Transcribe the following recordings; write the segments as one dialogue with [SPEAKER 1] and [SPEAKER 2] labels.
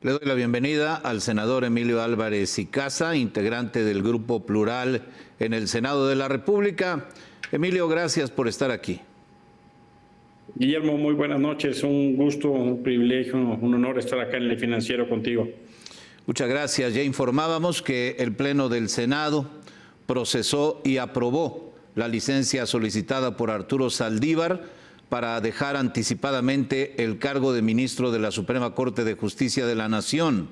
[SPEAKER 1] Le doy la bienvenida al senador Emilio Álvarez y Casa, integrante del Grupo Plural en el Senado de la República. Emilio, gracias por estar aquí.
[SPEAKER 2] Guillermo, muy buenas noches. Un gusto, un privilegio, un honor estar acá en El Financiero contigo.
[SPEAKER 1] Muchas gracias. Ya informábamos que el Pleno del Senado procesó y aprobó la licencia solicitada por Arturo Saldívar para dejar anticipadamente el cargo de ministro de la Suprema Corte de Justicia de la Nación.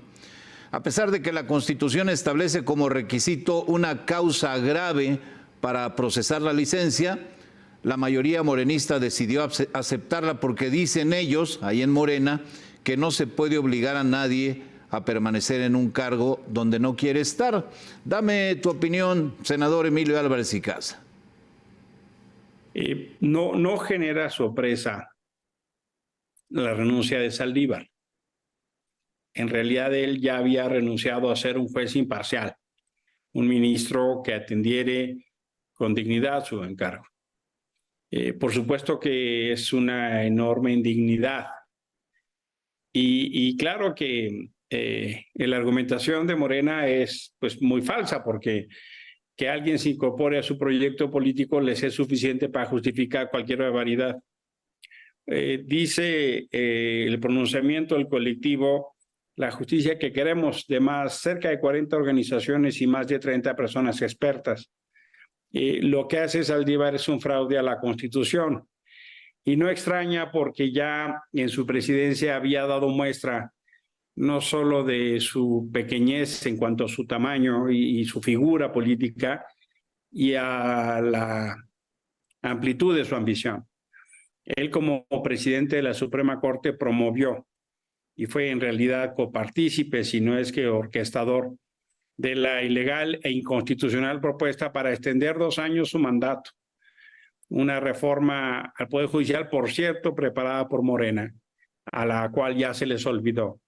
[SPEAKER 1] A pesar de que la Constitución establece como requisito una causa grave para procesar la licencia, la mayoría morenista decidió aceptarla porque dicen ellos, ahí en Morena, que no se puede obligar a nadie a permanecer en un cargo donde no quiere estar. Dame tu opinión, senador Emilio Álvarez y Casa.
[SPEAKER 2] No genera sorpresa la renuncia de Saldívar. En realidad él ya había renunciado a ser un juez imparcial, un ministro que atendiera con dignidad su encargo. Por supuesto que es una enorme indignidad. Y claro que la argumentación de Morena es pues muy falsa, porque que alguien se incorpore a su proyecto político les es suficiente para justificar cualquier barbaridad. Dice el pronunciamiento del colectivo La Justicia que queremos, de cerca de 40 organizaciones y más de 30 personas expertas. Lo que hace Saldívar es un fraude a la Constitución. Y no extraña, porque ya en su presidencia había dado muestra no solo de su pequeñez en cuanto a su tamaño y su figura política, y a la amplitud de su ambición. Él, como presidente de la Suprema Corte, promovió y fue en realidad copartícipe, si no es que orquestador, de la ilegal e inconstitucional propuesta para extender 2 años su mandato. Una reforma al Poder Judicial, por cierto, preparada por Morena, a la cual ya se les olvidó.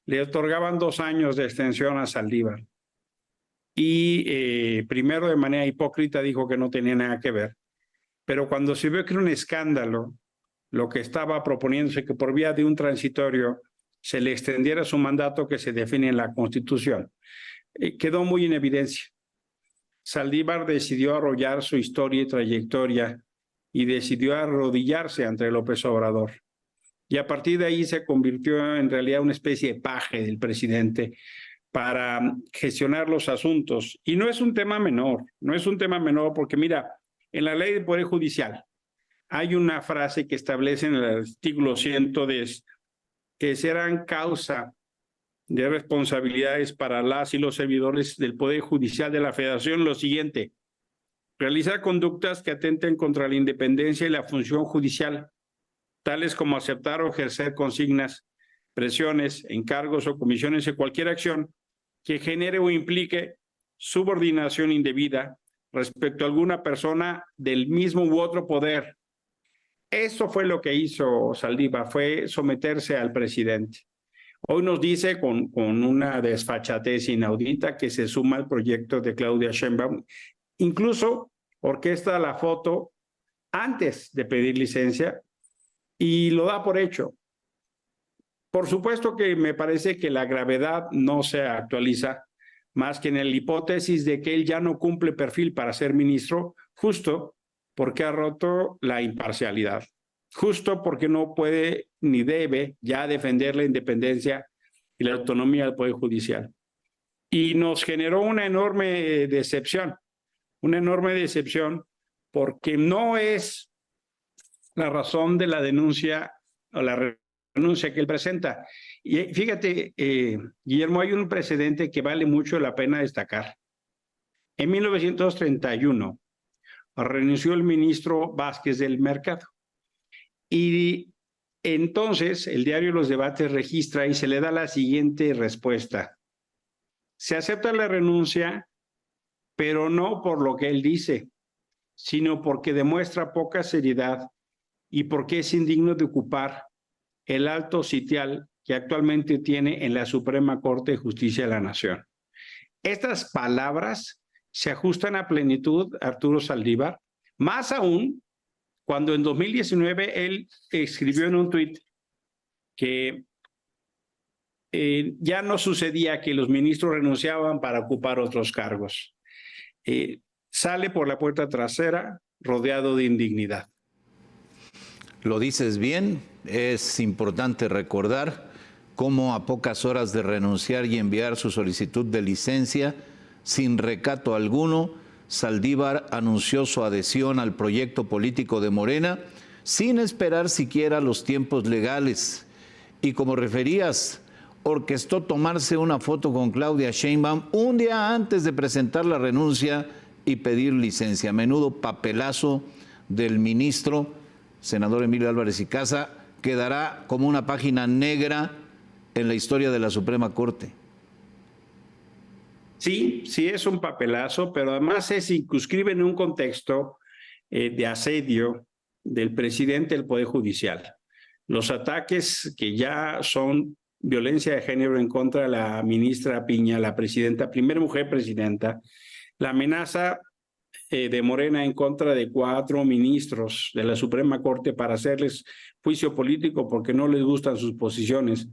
[SPEAKER 2] Le otorgaban 2 años de extensión a Saldívar. Y primero, de manera hipócrita, dijo que no tenía nada que ver. Pero cuando se vio que era un escándalo, lo que estaba proponiéndose, que por vía de un transitorio se le extendiera su mandato que se define en la Constitución, quedó muy en evidencia. Saldívar decidió arrollar su historia y trayectoria y decidió arrodillarse ante López Obrador. Y a partir de ahí se convirtió en realidad una especie de paje del presidente para gestionar los asuntos. Y no es un tema menor, porque mira, en la ley de Poder Judicial hay una frase que establece en el artículo 110 que serán causa de responsabilidades para las y los servidores del Poder Judicial de la Federación lo siguiente: realizar conductas que atenten contra la independencia y la función judicial, tales como aceptar o ejercer consignas, presiones, encargos o comisiones de cualquier acción que genere o implique subordinación indebida respecto a alguna persona del mismo u otro poder. Eso fue lo que hizo Saldívar, fue someterse al presidente. Hoy nos dice con una desfachatez inaudita que se suma al proyecto de Claudia Sheinbaum. Incluso orquesta la foto antes de pedir licencia y lo da por hecho. Por supuesto que me parece que la gravedad no se actualiza más que en la hipótesis de que él ya no cumple perfil para ser ministro, justo porque ha roto la imparcialidad, justo porque no puede ni debe ya defender la independencia y la autonomía del Poder Judicial. Y nos generó una enorme decepción porque no es la razón de la denuncia o la renuncia que él presenta. Y fíjate, Guillermo, hay un precedente que vale mucho la pena destacar. En 1931 renunció el ministro Vázquez del Mercado. Y entonces el diario Los Debates registra y se le da la siguiente respuesta: se acepta la renuncia, pero no por lo que él dice, sino porque demuestra poca seriedad y porque es indigno de ocupar el alto sitial que actualmente tiene en la Suprema Corte de Justicia de la Nación. Estas palabras se ajustan a plenitud a Arturo Saldívar, más aún cuando en 2019 él escribió en un tuit que ya no sucedía que los ministros renunciaban para ocupar otros cargos. Sale por la puerta trasera rodeado de indignidad.
[SPEAKER 1] Lo dices bien, es importante recordar cómo a pocas horas de renunciar y enviar su solicitud de licencia, sin recato alguno, Saldívar anunció su adhesión al proyecto político de Morena, sin esperar siquiera los tiempos legales. Y como referías, orquestó tomarse una foto con Claudia Sheinbaum un día antes de presentar la renuncia y pedir licencia. Menudo papelazo del ministro, senador Emilio Álvarez y Casa, quedará como una página negra en la historia de la Suprema Corte.
[SPEAKER 2] Sí, sí es un papelazo, pero además se circunscribe en un contexto de asedio del presidente del Poder Judicial. Los ataques que ya son violencia de género en contra de la ministra Piña, la presidenta, primera mujer presidenta, la amenaza de Morena en contra de 4 ministros de la Suprema Corte para hacerles juicio político porque no les gustan sus posiciones.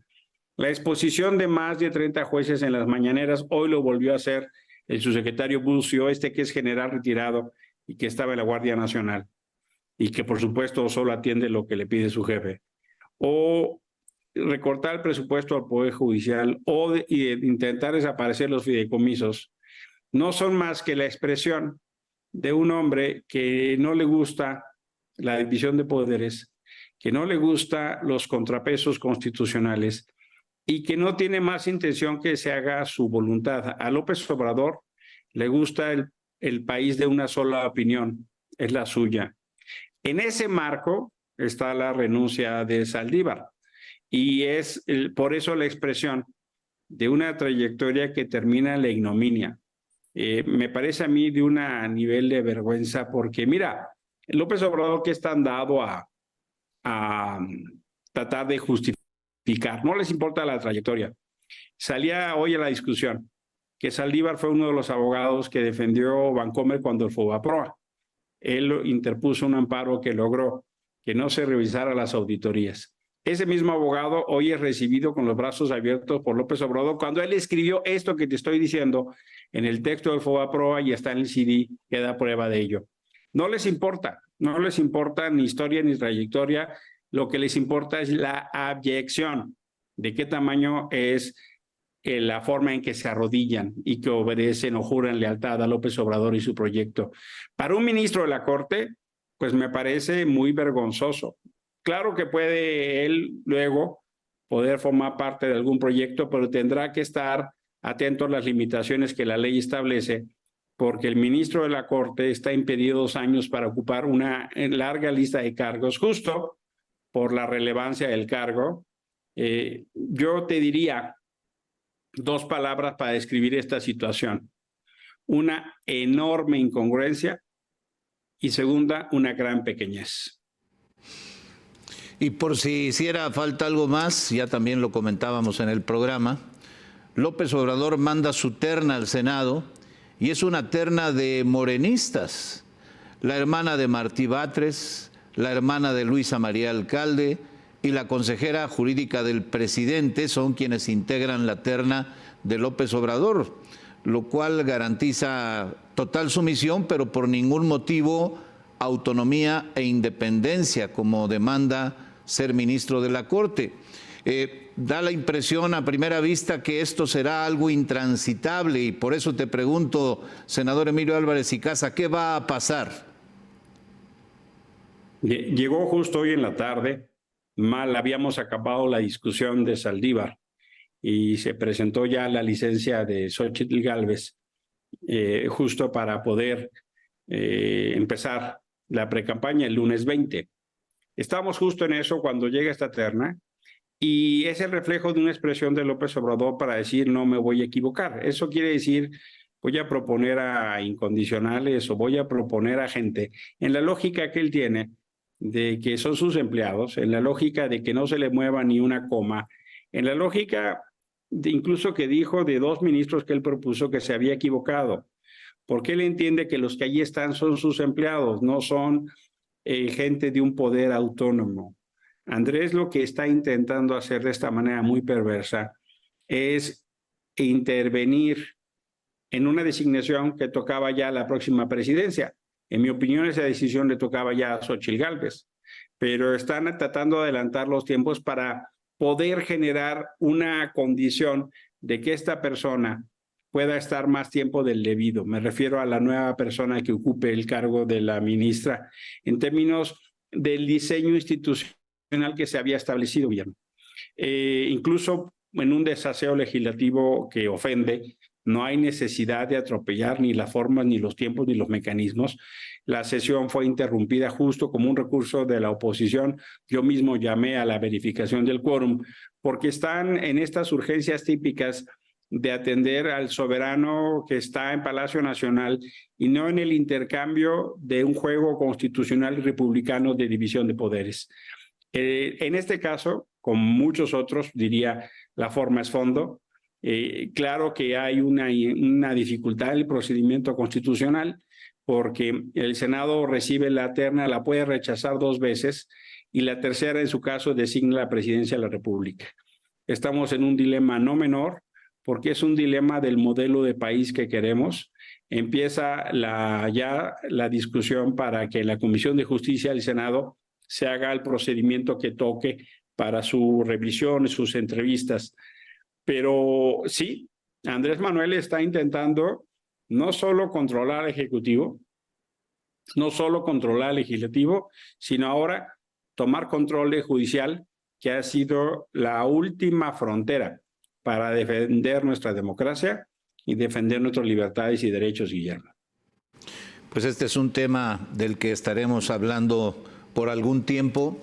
[SPEAKER 2] La exposición de más de 30 jueces en las mañaneras, hoy lo volvió a hacer el subsecretario Bucio, que es general retirado y que estaba en la Guardia Nacional y que por supuesto solo atiende lo que le pide su jefe. O recortar el presupuesto al Poder Judicial o intentar desaparecer los fideicomisos, no son más que la expresión de un hombre que no le gusta la división de poderes, que no le gusta los contrapesos constitucionales y que no tiene más intención que se haga su voluntad. A López Obrador le gusta el país de una sola opinión, es la suya. En ese marco está la renuncia de Saldívar y es por eso la expresión de una trayectoria que termina en la ignominia. Me parece a mí de un nivel de vergüenza porque mira, López Obrador que está dado a tratar de justificar, no les importa la trayectoria. Salía hoy a la discusión que Saldívar fue uno de los abogados que defendió Bancomer cuando el Fobaproa. Él interpuso un amparo que logró que no se revisara las auditorías. Ese mismo abogado hoy es recibido con los brazos abiertos por López Obrador cuando él escribió esto que te estoy diciendo en el texto del Fobaproa y está en el CD que da prueba de ello. No les importa ni historia ni trayectoria, lo que les importa es la abyección, de qué tamaño es la forma en que se arrodillan y que obedecen o juran lealtad a López Obrador y su proyecto. Para un ministro de la Corte, pues me parece muy vergonzoso. Claro que puede él luego poder formar parte de algún proyecto, pero tendrá que estar atento a las limitaciones que la ley establece, porque el ministro de la Corte está impedido 2 años para ocupar una larga lista de cargos, justo por la relevancia del cargo. Yo te diría 2 palabras para describir esta situación. Una enorme incongruencia y segunda, una gran pequeñez.
[SPEAKER 1] Y por si hiciera falta algo más, ya también lo comentábamos en el programa, López Obrador manda su terna al Senado y es una terna de morenistas. La hermana de Martí Batres, la hermana de Luisa María Alcalde y la consejera jurídica del presidente son quienes integran la terna de López Obrador, lo cual garantiza total sumisión, pero por ningún motivo autonomía e independencia, como demanda ser ministro de la Corte. Da la impresión a primera vista que esto será algo intransitable y por eso te pregunto, senador Emilio Álvarez y Casa, ¿qué va a pasar?
[SPEAKER 2] Llegó justo hoy en la tarde, mal habíamos acabado la discusión de Saldívar y se presentó ya la licencia de Xóchitl Gálvez, justo para poder empezar la precampaña el lunes 20. Estamos justo en eso cuando llega esta terna y es el reflejo de una expresión de López Obrador para decir no me voy a equivocar. Eso quiere decir voy a proponer a incondicionales o voy a proponer a gente en la lógica que él tiene de que son sus empleados, en la lógica de que no se le mueva ni una coma, en la lógica de incluso que dijo de 2 ministros que él propuso que se había equivocado, porque él entiende que los que allí están son sus empleados, no son gente de un poder autónomo. Andrés lo que está intentando hacer de esta manera muy perversa es intervenir en una designación que tocaba ya la próxima presidencia. En mi opinión, esa decisión le tocaba ya a Xóchitl Gálvez, pero están tratando de adelantar los tiempos para poder generar una condición de que esta persona pueda estar más tiempo del debido. Me refiero a la nueva persona que ocupe el cargo de la ministra en términos del diseño institucional que se había establecido bien. Incluso en un desaseo legislativo que ofende, no hay necesidad de atropellar ni las formas, ni los tiempos, ni los mecanismos. La sesión fue interrumpida justo como un recurso de la oposición. Yo mismo llamé a la verificación del quórum porque están en estas urgencias típicas de atender al soberano que está en Palacio Nacional y no en el intercambio de un juego constitucional y republicano de división de poderes. En este caso, como muchos otros, diría, la forma es fondo. Claro que hay una dificultad en el procedimiento constitucional porque el Senado recibe la terna, la puede rechazar 2 veces y la tercera, en su caso, designa la presidencia de la República. Estamos en un dilema no menor porque es un dilema del modelo de país que queremos. Empieza ya la discusión para que la Comisión de Justicia del Senado se haga el procedimiento que toque para su revisión y sus entrevistas. Pero sí, Andrés Manuel está intentando no solo controlar al Ejecutivo, no solo controlar al Legislativo, sino ahora tomar control del Judicial, que ha sido la última frontera para defender nuestra democracia y defender nuestras libertades y derechos, Guillermo.
[SPEAKER 1] Pues este es un tema del que estaremos hablando por algún tiempo.